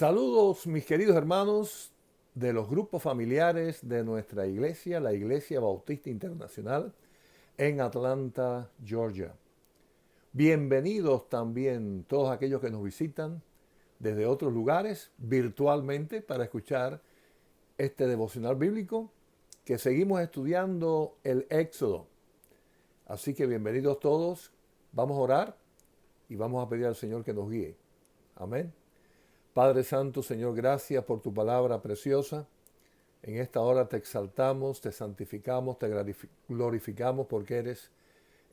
Saludos mis queridos hermanos de los grupos familiares de nuestra iglesia, la Iglesia Bautista Internacional en Atlanta, Georgia. Bienvenidos también todos aquellos que nos visitan desde otros lugares virtualmente para escuchar este devocional bíblico que seguimos estudiando el Éxodo. Así que bienvenidos todos, vamos a orar y vamos a pedir al Señor que nos guíe. Amén. Padre Santo, Señor, gracias por tu palabra preciosa. En esta hora te exaltamos, te santificamos, te glorificamos porque eres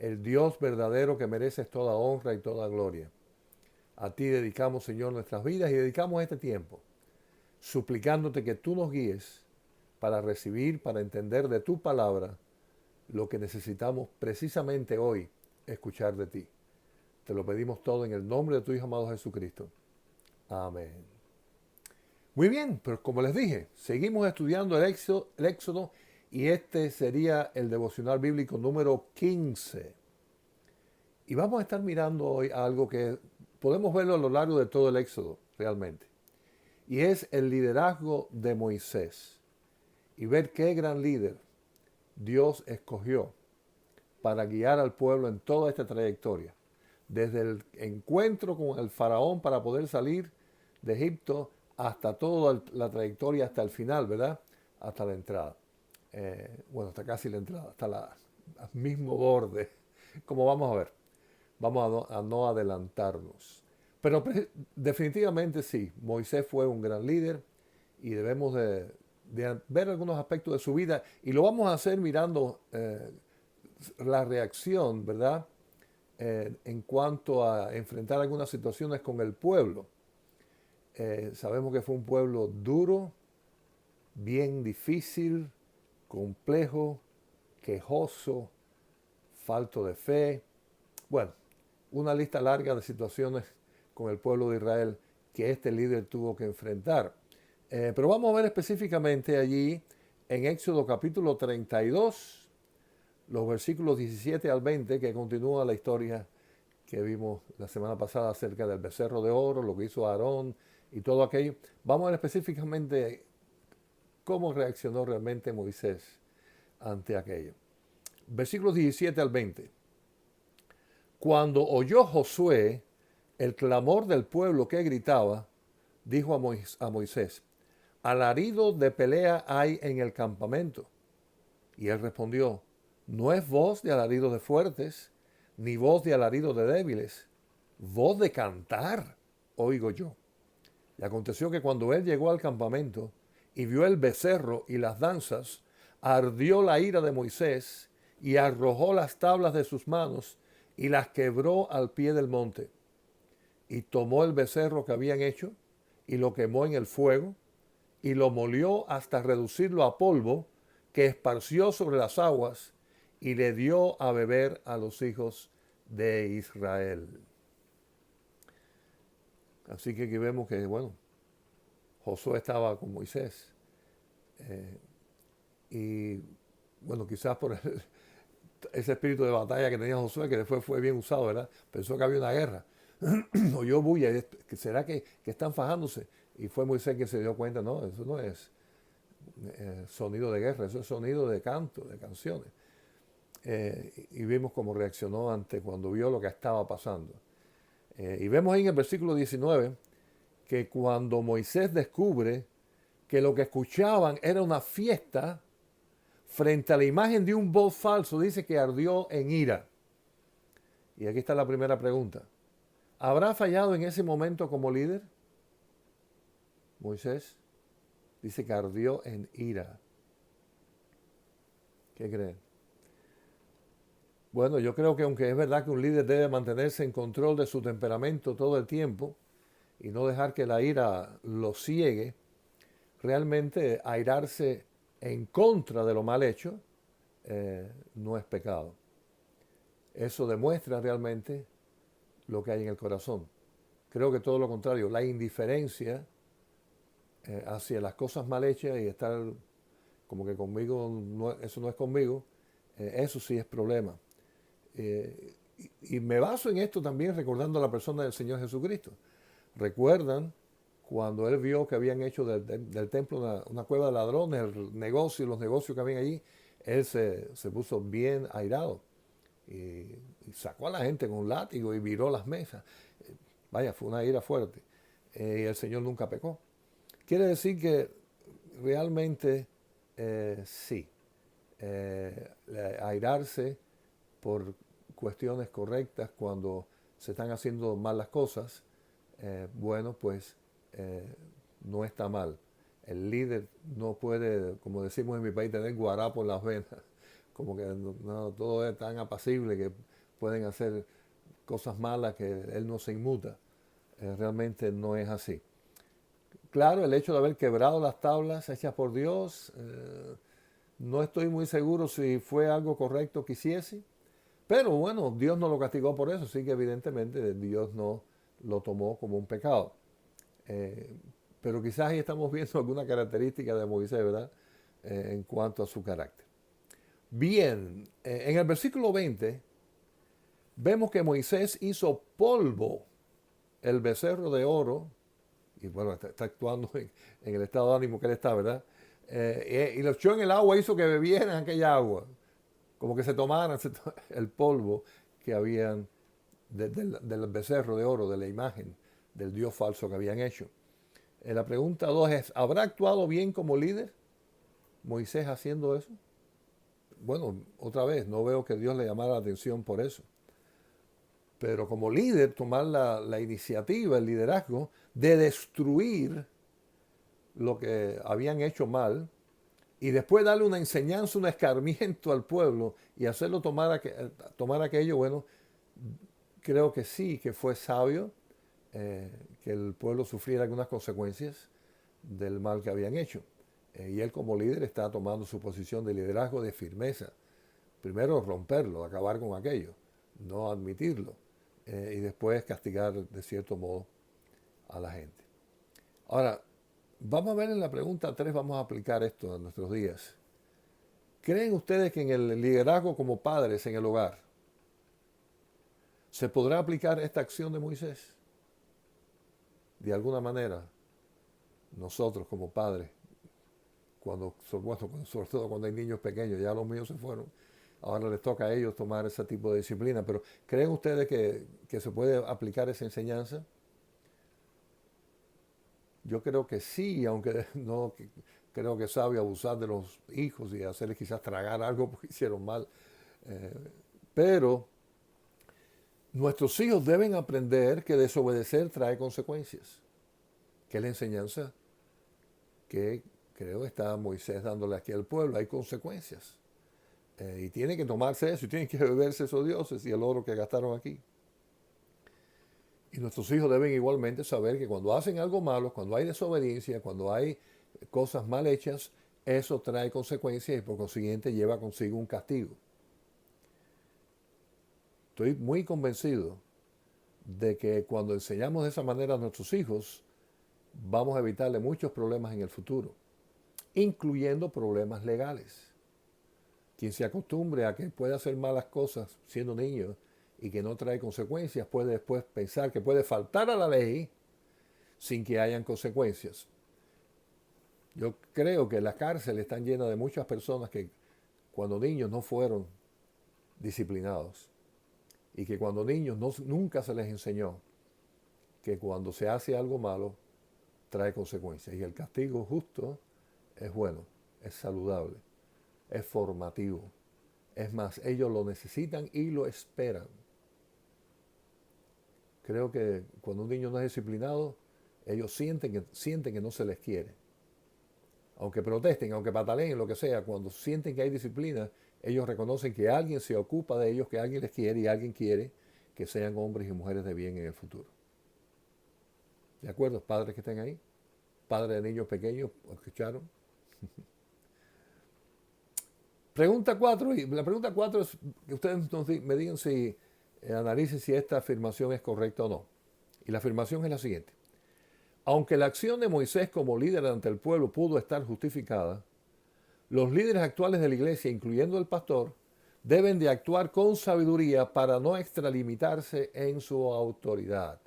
el Dios verdadero que mereces toda honra y toda gloria. A ti dedicamos, Señor, nuestras vidas y dedicamos este tiempo, suplicándote que tú nos guíes para recibir, para entender de tu palabra lo que necesitamos precisamente hoy escuchar de ti. Te lo pedimos todo en el nombre de tu Hijo amado Jesucristo. Amén. Muy bien, pero como les dije, seguimos estudiando el Éxodo y este sería el devocional bíblico número 15. Y vamos a estar mirando hoy algo que podemos verlo a lo largo de todo el Éxodo, realmente. Y es el liderazgo de Moisés. Y ver qué gran líder Dios escogió para guiar al pueblo en toda esta trayectoria. Desde el encuentro con el faraón para poder salir de Egipto hasta toda la trayectoria, hasta el final, ¿verdad? Hasta la entrada. Hasta casi la entrada, hasta el mismo borde. Como vamos a ver, vamos a no adelantarnos. Pero definitivamente sí, Moisés fue un gran líder y debemos de ver algunos aspectos de su vida y lo vamos a hacer mirando la reacción, ¿verdad? En cuanto a enfrentar algunas situaciones con el pueblo. Sabemos que fue un pueblo duro, bien difícil, complejo, quejoso, falto de fe. Bueno, una lista larga de situaciones con el pueblo de Israel que este líder tuvo que enfrentar. Pero vamos a ver específicamente allí en Éxodo capítulo 32, los versículos 17 al 20, que continúa la historia que vimos la semana pasada acerca del becerro de oro, lo que hizo Aarón y todo aquello. Vamos a ver específicamente cómo reaccionó realmente Moisés ante aquello. Versículos 17 al 20. Cuando oyó Josué el clamor del pueblo que gritaba, dijo a Moisés: alarido de pelea hay en el campamento. Y él respondió: no es voz de alarido de fuertes, ni voz de alarido de débiles, voz de cantar oigo yo. Y aconteció que cuando él llegó al campamento y vio el becerro y las danzas, ardió la ira de Moisés y arrojó las tablas de sus manos y las quebró al pie del monte. Y tomó el becerro que habían hecho y lo quemó en el fuego y lo molió hasta reducirlo a polvo, que esparció sobre las aguas y le dio a beber a los hijos de Israel. Así que aquí vemos que, Josué estaba con Moisés. Y, quizás por ese espíritu de batalla que tenía Josué, que después fue bien usado, ¿verdad? Pensó que había una guerra. Oyó bulla, ¿será que están fajándose? Y fue Moisés que se dio cuenta, no, eso no es sonido de guerra, eso es sonido de canto, de canciones. Y vimos cómo reaccionó ante cuando vio lo que estaba pasando. Y vemos ahí en el versículo 19 que cuando Moisés descubre que lo que escuchaban era una fiesta frente a la imagen de un voz falso, dice que ardió en ira. Y aquí está la primera pregunta. ¿Habrá fallado en ese momento como líder? Moisés dice que ardió en ira. ¿Qué creen? Bueno, yo creo que aunque es verdad que un líder debe mantenerse en control de su temperamento todo el tiempo y no dejar que la ira lo ciegue, realmente airarse en contra de lo mal hecho no es pecado. Eso demuestra realmente lo que hay en el corazón. Creo que todo lo contrario, la indiferencia hacia las cosas mal hechas y estar como que conmigo, eso no es conmigo, eso sí es problema. Y me baso en esto también recordando a la persona del Señor Jesucristo. ¿Recuerdan cuando él vio que habían hecho del templo una cueva de ladrones, los negocios que habían allí, él se puso bien airado y sacó a la gente con un látigo y viró las mesas. Vaya, fue una ira fuerte. Y el Señor nunca pecó. Quiere decir que realmente sí, airarse por cuestiones correctas cuando se están haciendo mal las cosas, bueno, pues no está mal. El líder no puede, como decimos en mi país, tener guarapo en las venas, como que no, todo es tan apacible que pueden hacer cosas malas que él no se inmuta. Realmente no es así. Claro, el hecho de haber quebrado las tablas hechas por Dios, no estoy muy seguro si fue algo correcto que hiciese, pero bueno, Dios no lo castigó por eso, así que evidentemente Dios no lo tomó como un pecado. Eh, pero quizás ahí estamos viendo alguna característica de Moisés, ¿verdad? En cuanto a su carácter. Bien, en el versículo 20 vemos que Moisés hizo polvo el becerro de oro, y bueno, está actuando en el estado de ánimo que él está, ¿verdad? Y lo echó en el agua, hizo que bebieran aquella agua, como que se tomaran el polvo que habían del becerro de oro, de la imagen del Dios falso que habían hecho. La pregunta 2 es, ¿habrá actuado bien como líder Moisés haciendo eso? Bueno, otra vez, no veo que Dios le llamara la atención por eso. Pero como líder, tomar la iniciativa, el liderazgo de destruir lo que habían hecho mal y después darle una enseñanza, un escarmiento al pueblo y hacerlo tomar aquello, bueno, creo que sí, que fue sabio que el pueblo sufriera algunas consecuencias del mal que habían hecho. Y él como líder está tomando su posición de liderazgo, de firmeza. Primero romperlo, acabar con aquello, no admitirlo. Y después castigar de cierto modo a la gente. Ahora, vamos a ver en la pregunta 3, vamos a aplicar esto a nuestros días. ¿Creen ustedes que en el liderazgo como padres en el hogar se podrá aplicar esta acción de Moisés? De alguna manera, nosotros como padres, sobre todo cuando hay niños pequeños, ya los míos se fueron, ahora les toca a ellos tomar ese tipo de disciplina, pero ¿creen ustedes que se puede aplicar esa enseñanza? Yo creo que sí, aunque no creo que es sabio abusar de los hijos y hacerles quizás tragar algo porque hicieron mal. Eh, pero nuestros hijos deben aprender que desobedecer trae consecuencias, que es la enseñanza que creo está Moisés dándole aquí al pueblo. Hay consecuencias. Y tienen que tomarse eso, y tienen que beberse esos dioses y el oro que gastaron aquí. Y nuestros hijos deben igualmente saber que cuando hacen algo malo, cuando hay desobediencia, cuando hay cosas mal hechas, eso trae consecuencias y por consiguiente lleva consigo un castigo. Estoy muy convencido de que cuando enseñamos de esa manera a nuestros hijos, vamos a evitarle muchos problemas en el futuro, incluyendo problemas legales. Quien se acostumbre a que puede hacer malas cosas siendo niño y que no trae consecuencias, puede después pensar que puede faltar a la ley sin que hayan consecuencias. Yo creo que las cárceles están llenas de muchas personas que cuando niños no fueron disciplinados y que cuando niños nunca se les enseñó que cuando se hace algo malo trae consecuencias y el castigo justo es bueno, es saludable, es formativo. Es más, ellos lo necesitan y lo esperan. Creo que cuando un niño no es disciplinado, ellos sienten que no se les quiere. Aunque protesten, aunque pataleen, lo que sea, cuando sienten que hay disciplina, ellos reconocen que alguien se ocupa de ellos, que alguien les quiere y alguien quiere que sean hombres y mujeres de bien en el futuro. ¿De acuerdo? Padres que estén ahí, padres de niños pequeños, ¿escucharon? Pregunta 4, y la pregunta 4 es que ustedes me digan si analicen si esta afirmación es correcta o no. Y la afirmación es la siguiente. Aunque la acción de Moisés como líder ante el pueblo pudo estar justificada, los líderes actuales de la iglesia, incluyendo el pastor, deben de actuar con sabiduría para no extralimitarse en su autoridad.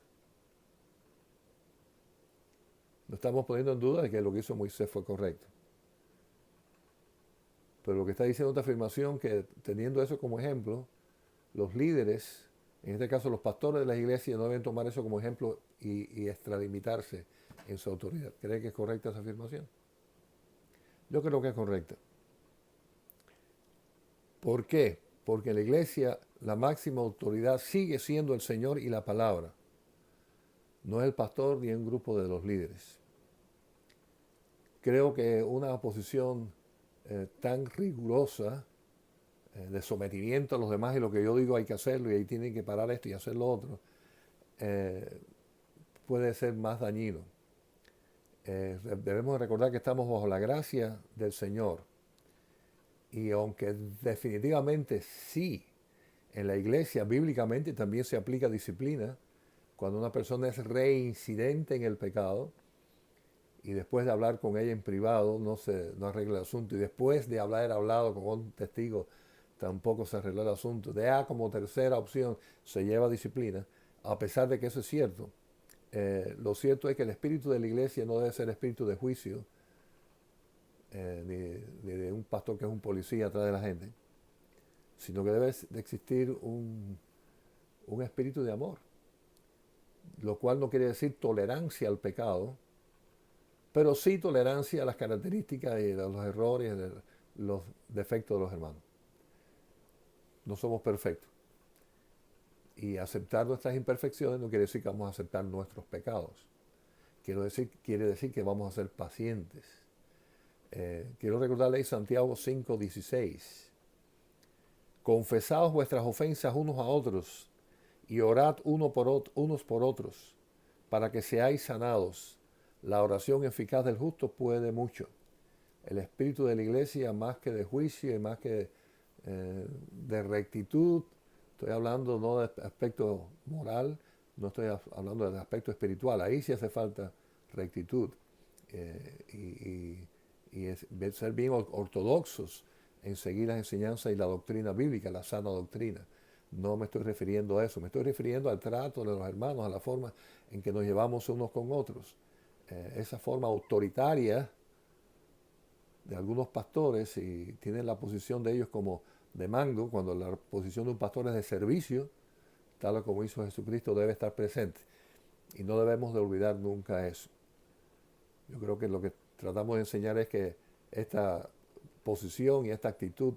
No estamos poniendo en duda de que lo que hizo Moisés fue correcto. Pero lo que está diciendo esta afirmación, que teniendo eso como ejemplo, los líderes, en este caso los pastores de las iglesias, no deben tomar eso como ejemplo y extralimitarse en su autoridad. ¿Cree que es correcta esa afirmación? Yo creo que es correcta. ¿Por qué? Porque en la iglesia la máxima autoridad sigue siendo el Señor y la palabra. No es el pastor ni un grupo de los líderes. Creo que una posición tan rigurosa de sometimiento a los demás y lo que yo digo hay que hacerlo y ahí tienen que parar esto y hacer lo otro, puede ser más dañino. Debemos recordar que estamos bajo la gracia del Señor y aunque definitivamente sí, en la iglesia bíblicamente también se aplica disciplina cuando una persona es reincidente en el pecado y después de hablar con ella en privado no arregla el asunto y después de haber hablado con un testigo tampoco se arregló el asunto. Como tercera opción se lleva disciplina, a pesar de que eso es cierto. Lo cierto es que el espíritu de la iglesia no debe ser espíritu de juicio, ni de un pastor que es un policía atrás de la gente, sino que debe de existir un espíritu de amor, lo cual no quiere decir tolerancia al pecado, pero sí tolerancia a las características y a los errores, de los defectos de los hermanos. No somos perfectos. Y aceptar nuestras imperfecciones no quiere decir que vamos a aceptar nuestros pecados. Quiere decir que vamos a ser pacientes. Quiero recordarles Santiago 5:16. Confesaos vuestras ofensas unos a otros y orad unos por otros para que seáis sanados. La oración eficaz del justo puede mucho. El espíritu de la iglesia, más que de juicio y más que de rectitud, estoy hablando no de aspecto moral, no estoy hablando de aspecto espiritual. Ahí sí hace falta rectitud y ser bien ortodoxos en seguir las enseñanzas y la doctrina bíblica, la sana doctrina. No me estoy refiriendo a eso, me estoy refiriendo al trato de los hermanos, a la forma en que nos llevamos unos con otros. Esa forma autoritaria de algunos pastores, y tienen la posición de ellos como de mando, cuando la posición de un pastor es de servicio, tal como hizo Jesucristo, debe estar presente. Y no debemos de olvidar nunca eso. Yo creo que lo que tratamos de enseñar es que esta posición y esta actitud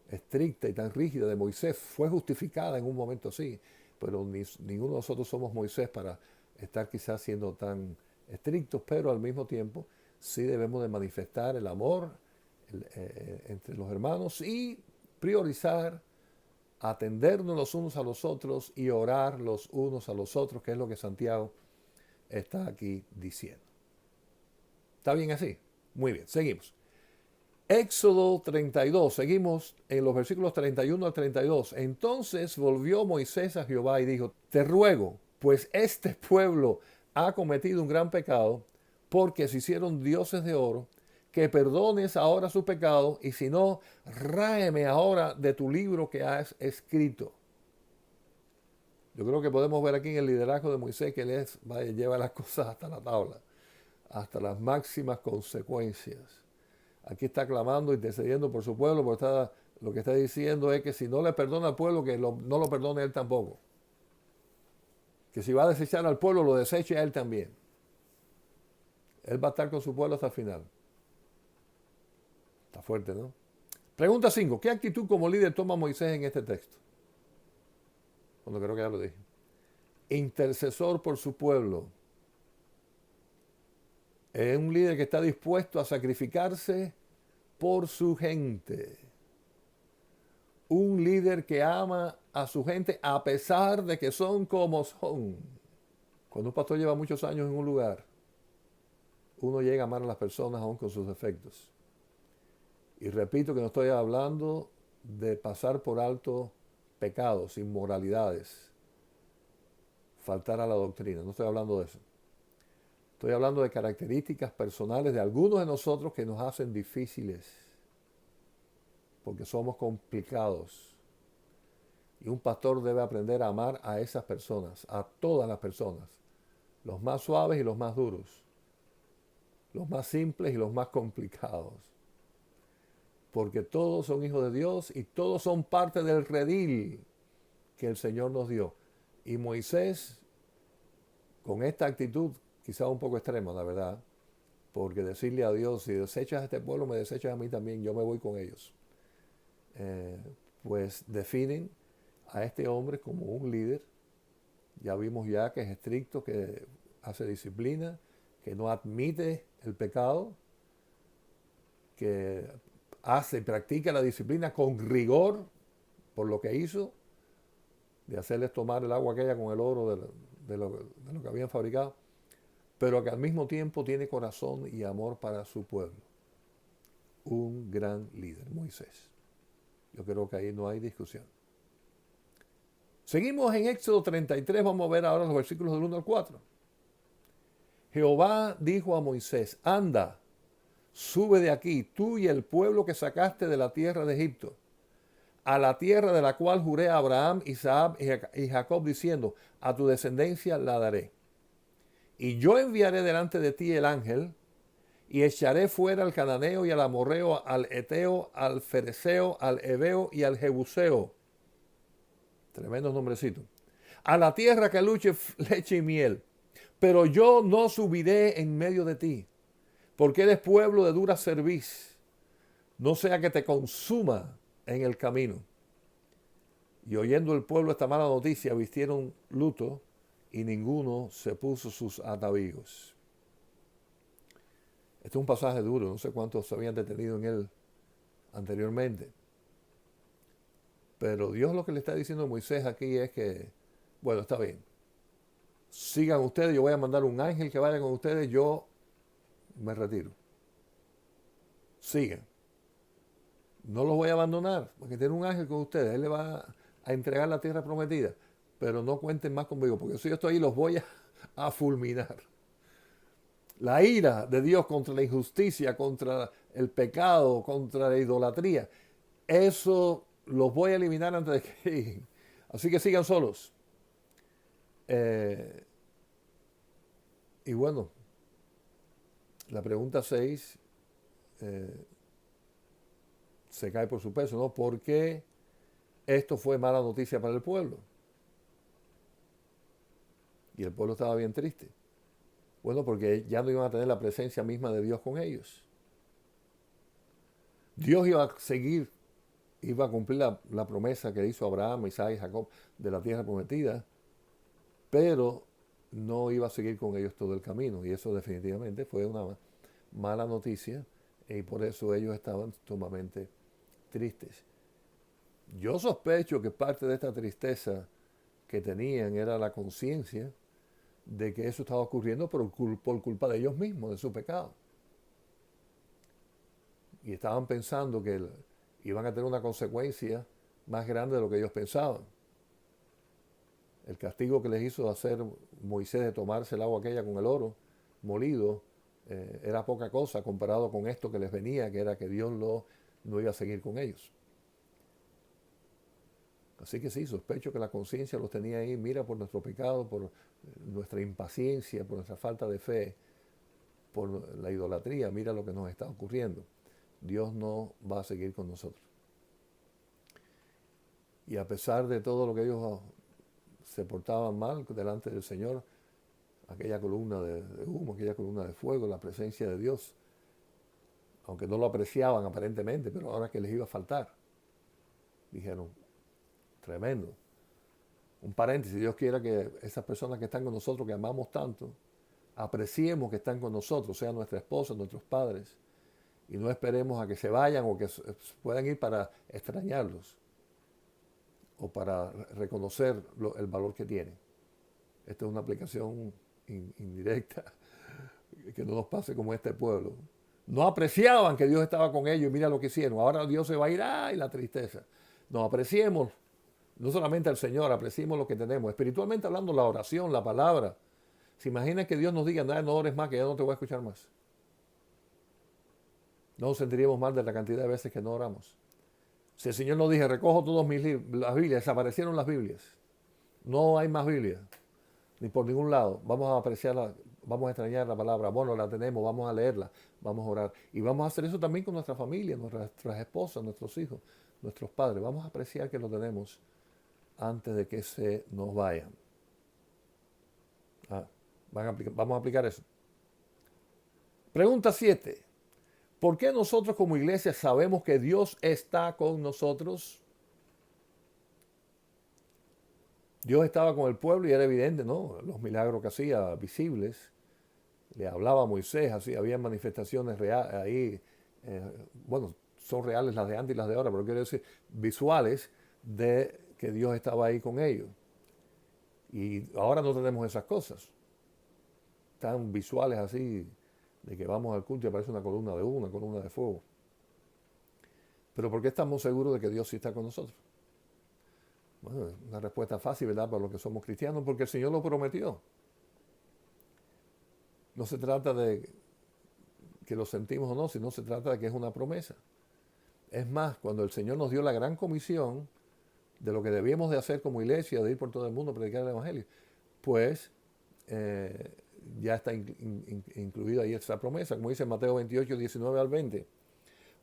estricta y tan rígida de Moisés fue justificada en un momento así, pero ninguno de nosotros somos Moisés para estar quizás siendo tan estrictos, pero al mismo tiempo sí debemos de manifestar el amor entre los hermanos y priorizar atendernos los unos a los otros y orar los unos a los otros, que es lo que Santiago está aquí diciendo. ¿Está bien así? Muy bien, seguimos. Éxodo 32, seguimos en los versículos 31 al 32. Entonces volvió Moisés a Jehová y dijo, te ruego, pues este pueblo ha cometido un gran pecado, porque se hicieron dioses de oro, que perdones ahora su pecado, y si no, ráeme ahora de tu libro que has escrito. Yo creo que podemos ver aquí en el liderazgo de Moisés que él lleva las cosas hasta la tabla, hasta las máximas consecuencias. Aquí está clamando, intercediendo por su pueblo, porque lo que está diciendo es que si no le perdona al pueblo, que no lo perdone él tampoco. Que si va a desechar al pueblo, lo deseche a él también. Él va a estar con su pueblo hasta el final. Está fuerte, ¿no? Pregunta 5. ¿Qué actitud como líder toma Moisés en este texto? Bueno, creo que ya lo dije. Intercesor por su pueblo. Es un líder que está dispuesto a sacrificarse por su gente. Un líder que ama a su gente a pesar de que son como son. Cuando un pastor lleva muchos años en un lugar, uno llega a amar a las personas aún con sus defectos. Y repito que no estoy hablando de pasar por alto pecados, inmoralidades, faltar a la doctrina. No estoy hablando de eso. Estoy hablando de características personales de algunos de nosotros que nos hacen difíciles, porque somos complicados. Y un pastor debe aprender a amar a esas personas, a todas las personas, los más suaves y los más duros. los más simples y los más complicados. Porque todos son hijos de Dios y todos son parte del redil que el Señor nos dio. Y Moisés, con esta actitud, quizá un poco extrema, la verdad, porque decirle a Dios, si desechas a este pueblo, me desechas a mí también, yo me voy con ellos. Pues definen a este hombre como un líder. Ya vimos ya que es estricto, que hace disciplina, que no admite el pecado, que hace y practica la disciplina con rigor por lo que hizo, de hacerles tomar el agua aquella con el oro de lo que habían fabricado, pero que al mismo tiempo tiene corazón y amor para su pueblo. Un gran líder, Moisés. Yo creo que ahí no hay discusión. Seguimos en Éxodo 33, vamos a ver ahora los versículos del 1 al 4. Jehová dijo a Moisés, anda, sube de aquí, tú y el pueblo que sacaste de la tierra de Egipto, a la tierra de la cual juré a Abraham, Isaac y Jacob, diciendo, a tu descendencia la daré. Y yo enviaré delante de ti el ángel, y echaré fuera al cananeo y al amorreo, al eteo, al fereceo, al heveo y al jebuseo. Tremendos nombrecitos. A la tierra que luche leche y miel. Pero yo no subiré en medio de ti, porque eres pueblo de dura cerviz. No sea que te consuma en el camino. Y oyendo el pueblo esta mala noticia, vistieron luto y ninguno se puso sus atavíos. Este es un pasaje duro, no sé cuántos se habían detenido en él anteriormente. Pero Dios lo que le está diciendo a Moisés aquí es que, bueno, está bien. Sigan ustedes, yo voy a mandar un ángel que vaya con ustedes, yo me retiro. Sigan. No los voy a abandonar, porque tiene un ángel con ustedes, él le va a entregar la tierra prometida. Pero no cuenten más conmigo, porque si yo estoy ahí los voy a fulminar. La ira de Dios contra la injusticia, contra el pecado, contra la idolatría, eso los voy a eliminar antes de que lleguen. Así que sigan solos. Y bueno, la pregunta 6 se cae por su peso, ¿no? ¿Por qué esto fue mala noticia para el pueblo? Y el pueblo estaba bien triste. Bueno, porque ya no iban a tener la presencia misma de Dios con ellos. Dios iba a seguir, iba a cumplir la promesa que hizo Abraham, Isaac y Jacob de la tierra prometida, pero no iba a seguir con ellos todo el camino. Y eso definitivamente fue una mala noticia y por eso ellos estaban sumamente tristes. Yo sospecho que parte de esta tristeza que tenían era la conciencia de que eso estaba ocurriendo por culpa de ellos mismos, de su pecado. Y estaban pensando que iban a tener una consecuencia más grande de lo que ellos pensaban. El castigo que les hizo hacer Moisés de tomarse el agua aquella con el oro molido era poca cosa comparado con esto que les venía, que era que Dios no iba a seguir con ellos. Así que sí, sospecho que la conciencia los tenía ahí, mira, por nuestro pecado, por nuestra impaciencia, por nuestra falta de fe, por la idolatría, mira lo que nos está ocurriendo. Dios no va a seguir con nosotros. Y a pesar de todo lo que ellos se portaban mal delante del Señor, aquella columna de humo, aquella columna de fuego, la presencia de Dios, aunque no lo apreciaban aparentemente, pero ahora que les iba a faltar, dijeron, tremendo. Un paréntesis, Dios quiera que esas personas que están con nosotros, que amamos tanto, apreciemos que están con nosotros, sean nuestra esposa, nuestros padres, y no esperemos a que se vayan o que puedan ir para extrañarlos o para reconocer el valor que tienen. Esta es una aplicación indirecta, que no nos pase como este pueblo. No apreciaban que Dios estaba con ellos y mira lo que hicieron. Ahora Dios se va a ir, ¡ay, la tristeza! Nos apreciemos, no solamente al Señor, apreciemos lo que tenemos. Espiritualmente hablando, la oración, la palabra. ¿Se imaginan que Dios nos diga, no ores más, que ya no te voy a escuchar más? No nos sentiríamos mal de la cantidad de veces que no oramos. Si el Señor nos dice, recojo todas las Biblias, desaparecieron las Biblias. No hay más Biblia, ni por ningún lado. Vamos a apreciar vamos a extrañar la palabra, bueno, la tenemos, vamos a leerla, vamos a orar. Y vamos a hacer eso también con nuestra familia, nuestras esposas, nuestros hijos, nuestros padres. Vamos a apreciar que lo tenemos antes de que se nos vayan. Vamos a aplicar eso. Pregunta 7. ¿Por qué nosotros como iglesia sabemos que Dios está con nosotros? Dios estaba con el pueblo y era evidente, ¿no? Los milagros que hacía, visibles. Le hablaba a Moisés, así, había manifestaciones reales ahí. Bueno, son reales las de antes y las de ahora, pero quiero decir, visuales de que Dios estaba ahí con ellos. Y ahora no tenemos esas cosas. Tan visuales así, de que vamos al culto y aparece una columna de humo, una columna de fuego. Pero ¿por qué estamos seguros de que Dios sí está con nosotros? Bueno, es una respuesta fácil, ¿verdad? Para los que somos cristianos, porque el Señor lo prometió. No se trata de que lo sentimos o no, sino se trata de que es una promesa. Es más, cuando el Señor nos dio la gran comisión de lo que debíamos de hacer como iglesia, de ir por todo el mundo a predicar el Evangelio, pues ya está incluida ahí esa promesa, como dice Mateo 28, 19 al 20.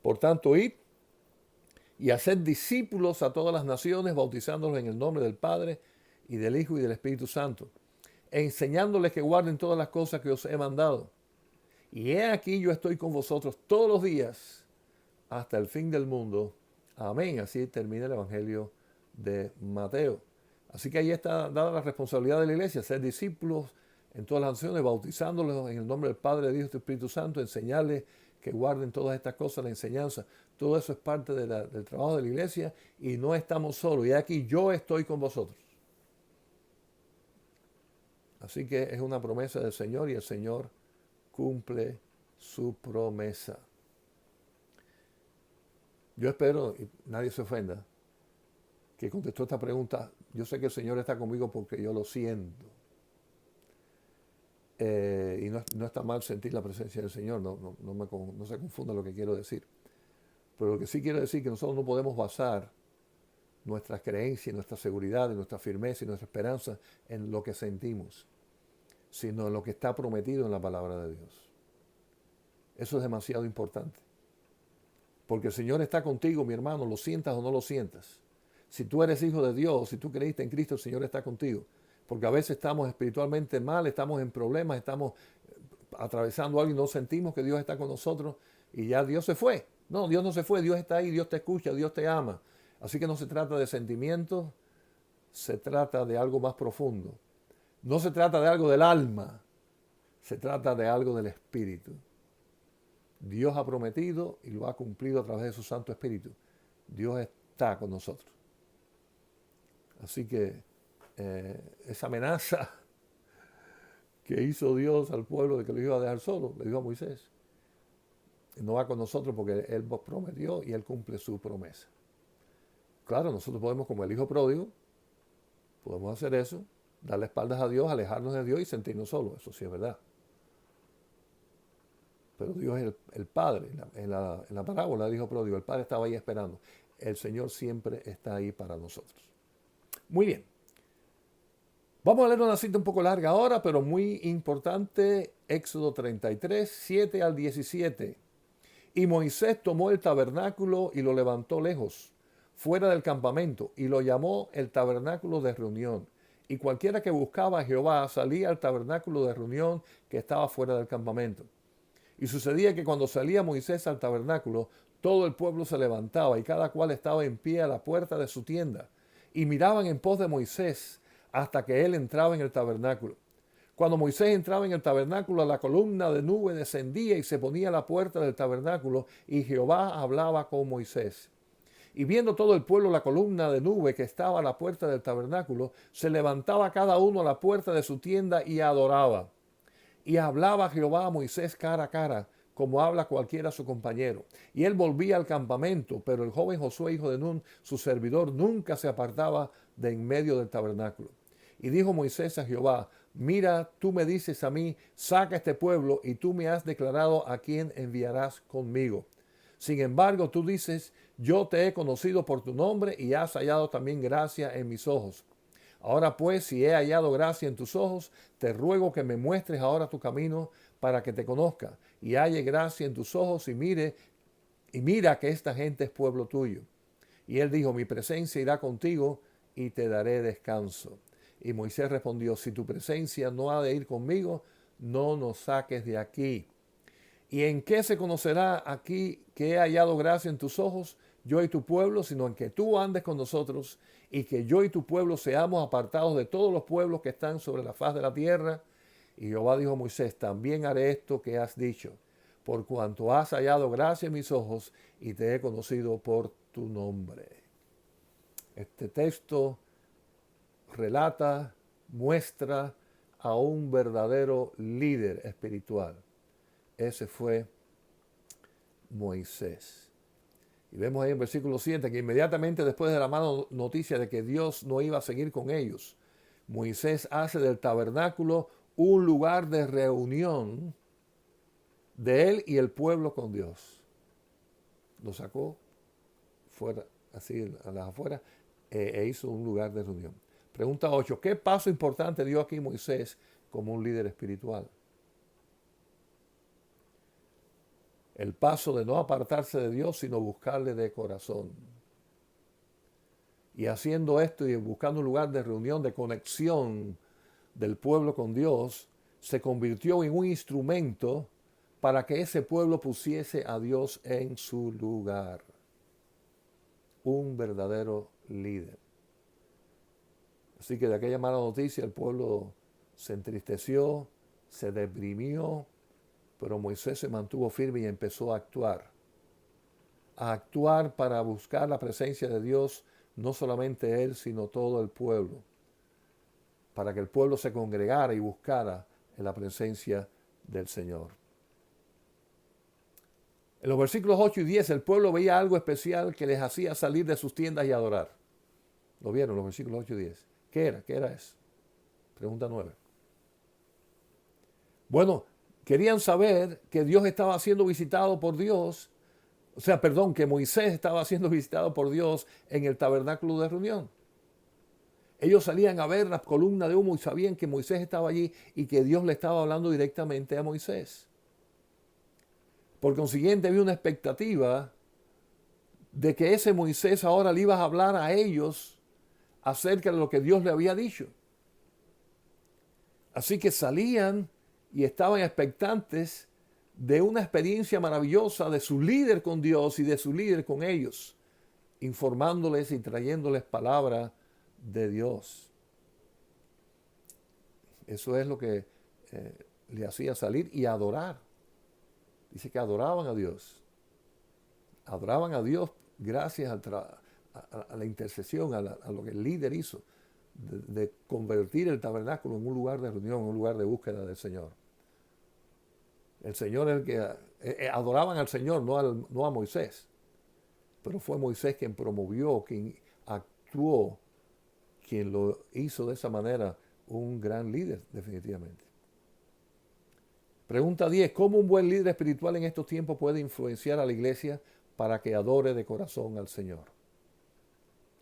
Por tanto, id y haced discípulos a todas las naciones, bautizándolos en el nombre del Padre y del Hijo y del Espíritu Santo, enseñándoles que guarden todas las cosas que os he mandado. Y he aquí yo estoy con vosotros todos los días hasta el fin del mundo. Amén. Así termina el Evangelio de Mateo. Así que ahí está dada la responsabilidad de la iglesia, ser discípulos en todas las naciones, bautizándolos en el nombre del Padre, del Hijo y del Espíritu Santo, enseñarles que guarden todas estas cosas, la enseñanza. Todo eso es parte del trabajo de la iglesia y no estamos solos. Y aquí yo estoy con vosotros. Así que es una promesa del Señor y el Señor cumple su promesa. Yo espero, y nadie se ofenda, que contestó esta pregunta. Yo sé que el Señor está conmigo porque yo lo siento. Y no está mal sentir la presencia del Señor, no se confunda lo que quiero decir. Pero lo que sí quiero decir es que nosotros no podemos basar nuestras creencias, nuestra seguridad, nuestra firmeza y nuestra esperanza en lo que sentimos, sino en lo que está prometido en la palabra de Dios. Eso es demasiado importante. Porque el Señor está contigo, mi hermano, lo sientas o no lo sientas. Si tú eres hijo de Dios, si tú creíste en Cristo, el Señor está contigo. Porque a veces estamos espiritualmente mal, estamos en problemas, estamos atravesando algo y no sentimos que Dios está con nosotros y ya Dios se fue. No, Dios no se fue, Dios está ahí, Dios te escucha, Dios te ama. Así que no se trata de sentimientos, se trata de algo más profundo. No se trata de algo del alma, se trata de algo del espíritu. Dios ha prometido y lo ha cumplido a través de su Santo Espíritu. Dios está con nosotros. Así que esa amenaza que hizo Dios al pueblo de que lo iba a dejar solo, le dijo a Moisés, no va con nosotros porque Él prometió y Él cumple su promesa. Claro, nosotros podemos, como el hijo pródigo, podemos hacer eso, darle espaldas a Dios, alejarnos de Dios y sentirnos solos. Eso sí es verdad. Pero Dios es el Padre. En la parábola del hijo pródigo, el Padre estaba ahí esperando. El Señor siempre está ahí para nosotros. Muy bien. Vamos a leer una cita un poco larga ahora, pero muy importante. Éxodo 33, 7 al 17. Y Moisés tomó el tabernáculo y lo levantó lejos, fuera del campamento, y lo llamó el tabernáculo de reunión. Y cualquiera que buscaba a Jehová salía al tabernáculo de reunión que estaba fuera del campamento. Y sucedía que cuando salía Moisés al tabernáculo, todo el pueblo se levantaba y cada cual estaba en pie a la puerta de su tienda. Y miraban en pos de Moisés hasta que él entraba en el tabernáculo. Cuando Moisés entraba en el tabernáculo, la columna de nube descendía y se ponía a la puerta del tabernáculo, y Jehová hablaba con Moisés. Y viendo todo el pueblo la columna de nube que estaba a la puerta del tabernáculo, se levantaba cada uno a la puerta de su tienda y adoraba. Y hablaba Jehová a Moisés cara a cara, como habla cualquiera a su compañero. Y él volvía al campamento, pero el joven Josué, hijo de Nun, su servidor, nunca se apartaba de en medio del tabernáculo. Y dijo Moisés a Jehová, mira, tú me dices a mí, saca este pueblo, y tú me has declarado a quién enviarás conmigo. Sin embargo, tú dices, yo te he conocido por tu nombre y has hallado también gracia en mis ojos. Ahora pues, si he hallado gracia en tus ojos, te ruego que me muestres ahora tu camino para que te conozca y halle gracia en tus ojos y mira que esta gente es pueblo tuyo. Y él dijo, mi presencia irá contigo y te daré descanso. Y Moisés respondió, si tu presencia no ha de ir conmigo, no nos saques de aquí. ¿Y en qué se conocerá aquí que he hallado gracia en tus ojos, yo y tu pueblo, sino en que tú andes con nosotros y que yo y tu pueblo seamos apartados de todos los pueblos que están sobre la faz de la tierra? Y Jehová dijo a Moisés, también haré esto que has dicho, por cuanto has hallado gracia en mis ojos y te he conocido por tu nombre. Este texto relata, muestra a un verdadero líder espiritual. Ese fue Moisés. Y vemos ahí en versículo 7 que inmediatamente después de la mala noticia de que Dios no iba a seguir con ellos, Moisés hace del tabernáculo un lugar de reunión de él y el pueblo con Dios. Lo sacó fuera, así a las afueras, e hizo un lugar de reunión. Pregunta 8. ¿Qué paso importante dio aquí Moisés como un líder espiritual? El paso de no apartarse de Dios, sino buscarle de corazón. Y haciendo esto y buscando un lugar de reunión, de conexión del pueblo con Dios, se convirtió en un instrumento para que ese pueblo pusiese a Dios en su lugar. Un verdadero líder. Así que de aquella mala noticia el pueblo se entristeció, se deprimió, pero Moisés se mantuvo firme y empezó a actuar para buscar la presencia de Dios, no solamente él, sino todo el pueblo, para que el pueblo se congregara y buscara en la presencia del Señor. En los versículos 8 y 10 el pueblo veía algo especial que les hacía salir de sus tiendas y adorar. ¿Lo vieron los versículos 8 y 10? ¿Qué era? ¿Qué era eso? Pregunta 9. Bueno, querían saber que Dios estaba siendo visitado por Dios, que Moisés estaba siendo visitado por Dios en el tabernáculo de reunión. Ellos salían a ver la columna de humo y sabían que Moisés estaba allí y que Dios le estaba hablando directamente a Moisés. Por consiguiente, había una expectativa de que ese Moisés ahora le iba a hablar a ellos acerca de lo que Dios le había dicho. Así que salían y estaban expectantes de una experiencia maravillosa de su líder con Dios y de su líder con ellos, informándoles y trayéndoles palabra de Dios. Eso es lo que le hacía salir y adorar. Dice que adoraban a Dios. Adoraban a Dios gracias a la intercesión, a lo que el líder hizo, de convertir el tabernáculo en un lugar de reunión, un lugar de búsqueda del Señor. El Señor es el que adoraban al Señor, no a Moisés. Pero fue Moisés quien promovió, quien actuó, quien lo hizo de esa manera un gran líder, definitivamente. Pregunta 10. ¿Cómo un buen líder espiritual en estos tiempos puede influenciar a la iglesia para que adore de corazón al Señor?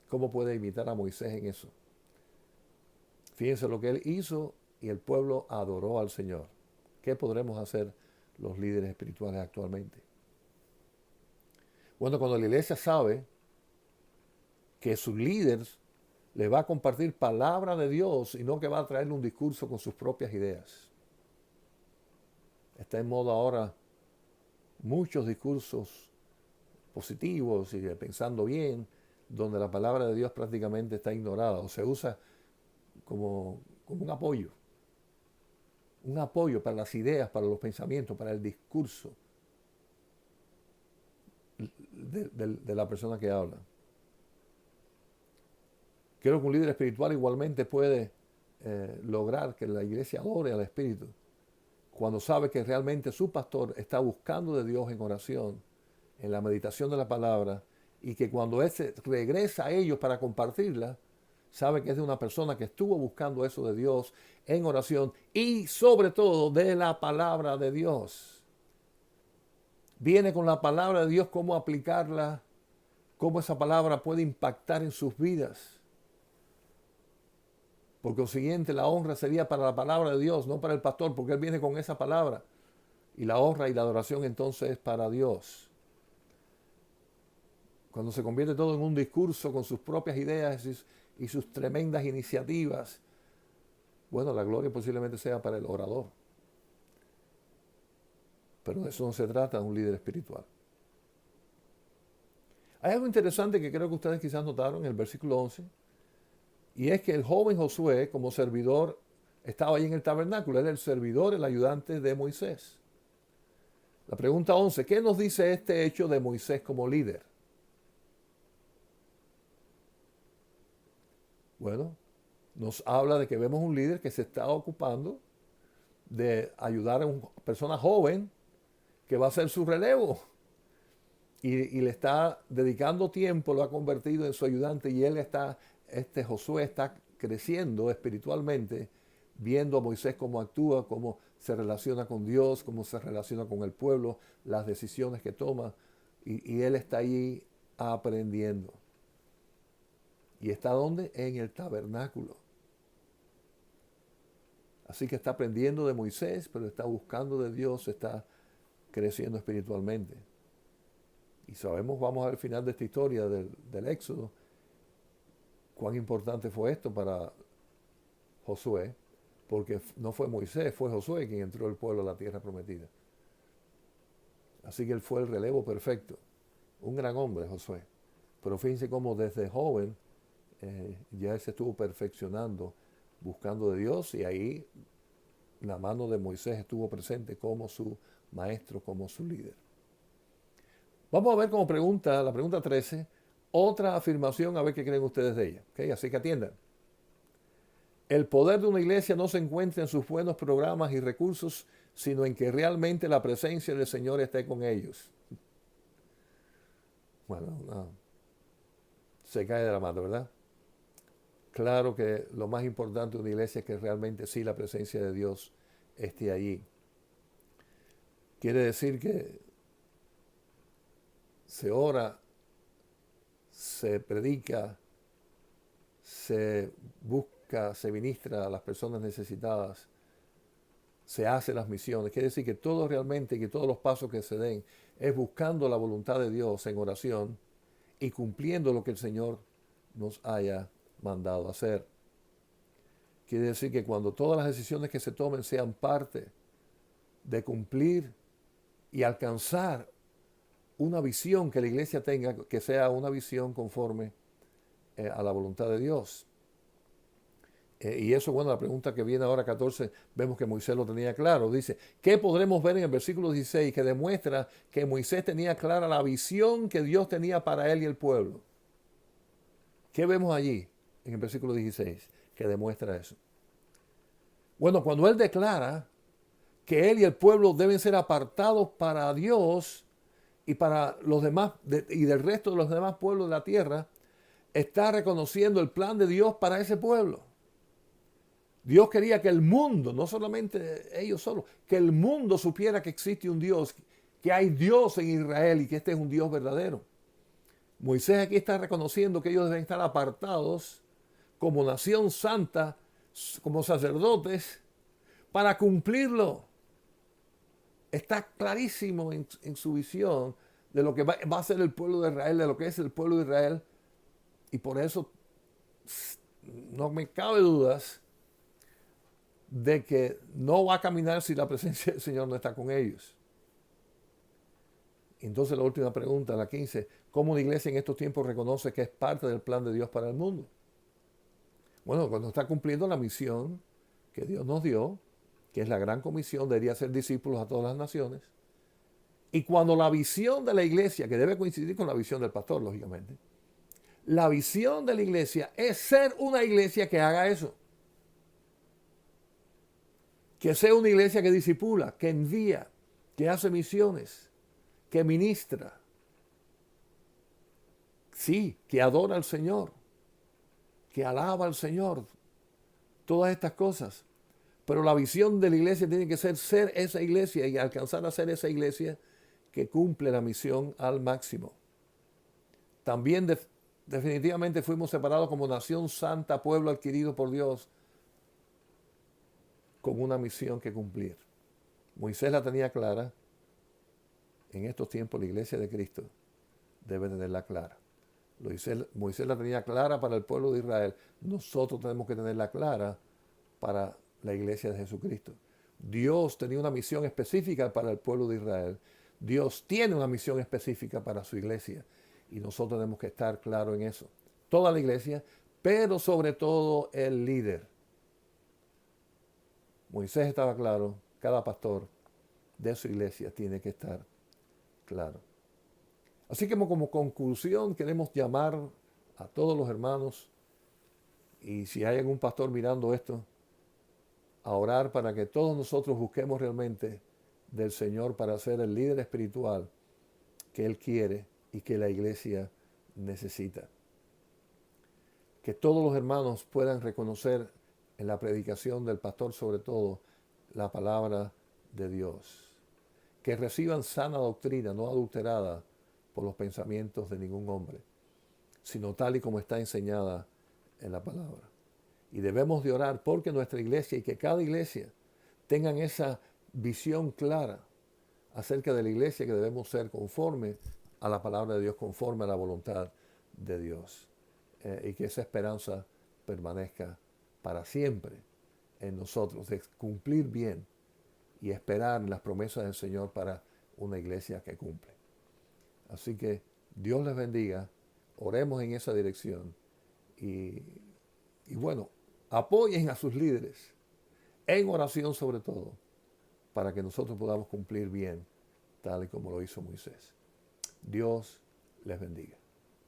¿Cómo puede imitar a Moisés en eso? Fíjense lo que él hizo y el pueblo adoró al Señor. ¿Qué podremos hacer los líderes espirituales actualmente? Bueno, cuando la iglesia sabe que su líder le va a compartir palabra de Dios y no que va a traerle un discurso con sus propias ideas. Está en moda ahora muchos discursos positivos y pensando bien, donde la palabra de Dios prácticamente está ignorada o se usa como un apoyo para las ideas, para los pensamientos, para el discurso de la persona que habla. Creo que un líder espiritual igualmente puede lograr que la iglesia adore al Espíritu cuando sabe que realmente su pastor está buscando de Dios en oración, en la meditación de la palabra, y que cuando él regresa a ellos para compartirla, sabe que es de una persona que estuvo buscando eso de Dios en oración y sobre todo de la palabra de Dios. Viene con la palabra de Dios, cómo aplicarla, cómo esa palabra puede impactar en sus vidas. Por consiguiente, la honra sería para la palabra de Dios, no para el pastor, porque él viene con esa palabra. Y la honra y la adoración entonces es para Dios. Cuando se convierte todo en un discurso con sus propias ideas y sus tremendas iniciativas, bueno, la gloria posiblemente sea para el orador. Pero de eso no se trata de un líder espiritual. Hay algo interesante que creo que ustedes quizás notaron en el versículo 11, y es que el joven Josué, como servidor, estaba ahí en el tabernáculo. Era el servidor, el ayudante de Moisés. La pregunta 11, ¿qué nos dice este hecho de Moisés como líder? Bueno, nos habla de que vemos un líder que se está ocupando de ayudar a una persona joven que va a ser su relevo. Y le está dedicando tiempo, lo ha convertido en su ayudante y Josué está creciendo espiritualmente, viendo a Moisés cómo actúa, cómo se relaciona con Dios, cómo se relaciona con el pueblo, las decisiones que toma. Y él está ahí aprendiendo. ¿Y está dónde? En el tabernáculo. Así que está aprendiendo de Moisés, pero está buscando de Dios, está creciendo espiritualmente. Y sabemos, vamos al final de esta historia del Éxodo, cuán importante fue esto para Josué, porque no fue Moisés, fue Josué quien entró el pueblo a la tierra prometida. Así que él fue el relevo perfecto. Un gran hombre, Josué. Pero fíjense cómo desde joven ya él se estuvo perfeccionando, buscando de Dios, y ahí la mano de Moisés estuvo presente como su maestro, como su líder. Vamos a ver como pregunta, la pregunta 13, otra afirmación, a ver qué creen ustedes de ella. ¿Okay? Así que atiendan. El poder de una iglesia no se encuentra en sus buenos programas y recursos, sino en que realmente la presencia del Señor esté con ellos. Bueno, no, se cae de la mano, ¿verdad? Claro que lo más importante de una iglesia es que realmente sí la presencia de Dios esté allí. Quiere decir que se ora, se predica, se busca, se ministra a las personas necesitadas, se hacen las misiones. Quiere decir que todo realmente, que todos los pasos que se den es buscando la voluntad de Dios en oración y cumpliendo lo que el Señor nos haya mandado hacer. Quiere decir que cuando todas las decisiones que se tomen sean parte de cumplir y alcanzar una visión que la iglesia tenga, que sea una visión conforme a la voluntad de Dios. Y eso, bueno, la pregunta que viene ahora 14, vemos que Moisés lo tenía claro. Dice, ¿qué podremos ver en el versículo 16 que demuestra que Moisés tenía clara la visión que Dios tenía para él y el pueblo? ¿Qué vemos allí en el versículo 16 que demuestra eso? Bueno, cuando él declara que él y el pueblo deben ser apartados para Dios y para los demás y del resto de los demás pueblos de la tierra, está reconociendo el plan de Dios para ese pueblo. Dios quería que el mundo, no solamente ellos solos, que el mundo supiera que existe un Dios, que hay Dios en Israel y que este es un Dios verdadero. Moisés aquí está reconociendo que ellos deben estar apartados como nación santa, como sacerdotes, para cumplirlo. Está clarísimo en su visión de lo que va a ser el pueblo de Israel, de lo que es el pueblo de Israel. Y por eso no me cabe dudas de que no va a caminar si la presencia del Señor no está con ellos. Entonces la última pregunta, la 15, ¿cómo una iglesia en estos tiempos reconoce que es parte del plan de Dios para el mundo? Bueno, cuando está cumpliendo la misión que Dios nos dio, que es la gran comisión, debería ser discípulos a todas las naciones. Y cuando la visión de la iglesia, que debe coincidir con la visión del pastor, lógicamente, la visión de la iglesia es ser una iglesia que haga eso. Que sea una iglesia que discipula, que envía, que hace misiones, que ministra. Sí, que adora al Señor, que alaba al Señor. Todas estas cosas. Pero la visión de la iglesia tiene que ser esa iglesia y alcanzar a ser esa iglesia que cumple la misión al máximo. También definitivamente fuimos separados como nación santa, pueblo adquirido por Dios, con una misión que cumplir. Moisés la tenía clara. En estos tiempos la iglesia de Cristo debe tenerla clara. Moisés la tenía clara para el pueblo de Israel. Nosotros tenemos que tenerla clara para la iglesia de Jesucristo. Dios tenía una misión específica para el pueblo de Israel. Dios tiene una misión específica para su iglesia. Y nosotros tenemos que estar claros en eso. Toda la iglesia, pero sobre todo el líder. Moisés estaba claro, cada pastor de su iglesia tiene que estar claro. Así que como conclusión queremos llamar a todos los hermanos, y si hay algún pastor mirando esto, a orar para que todos nosotros busquemos realmente del Señor para ser el líder espiritual que Él quiere y que la iglesia necesita. Que todos los hermanos puedan reconocer en la predicación del pastor sobre todo la palabra de Dios. Que reciban sana doctrina, no adulterada por los pensamientos de ningún hombre, sino tal y como está enseñada en la palabra. Y debemos de orar porque nuestra iglesia y que cada iglesia tengan esa visión clara acerca de la iglesia que debemos ser conforme a la palabra de Dios, conforme a la voluntad de Dios. Y que esa esperanza permanezca para siempre en nosotros, de cumplir bien y esperar las promesas del Señor para una iglesia que cumple. Así que Dios les bendiga, oremos en esa dirección y bueno, apoyen a sus líderes en oración sobre todo, para que nosotros podamos cumplir bien, tal y como lo hizo Moisés. Dios les bendiga.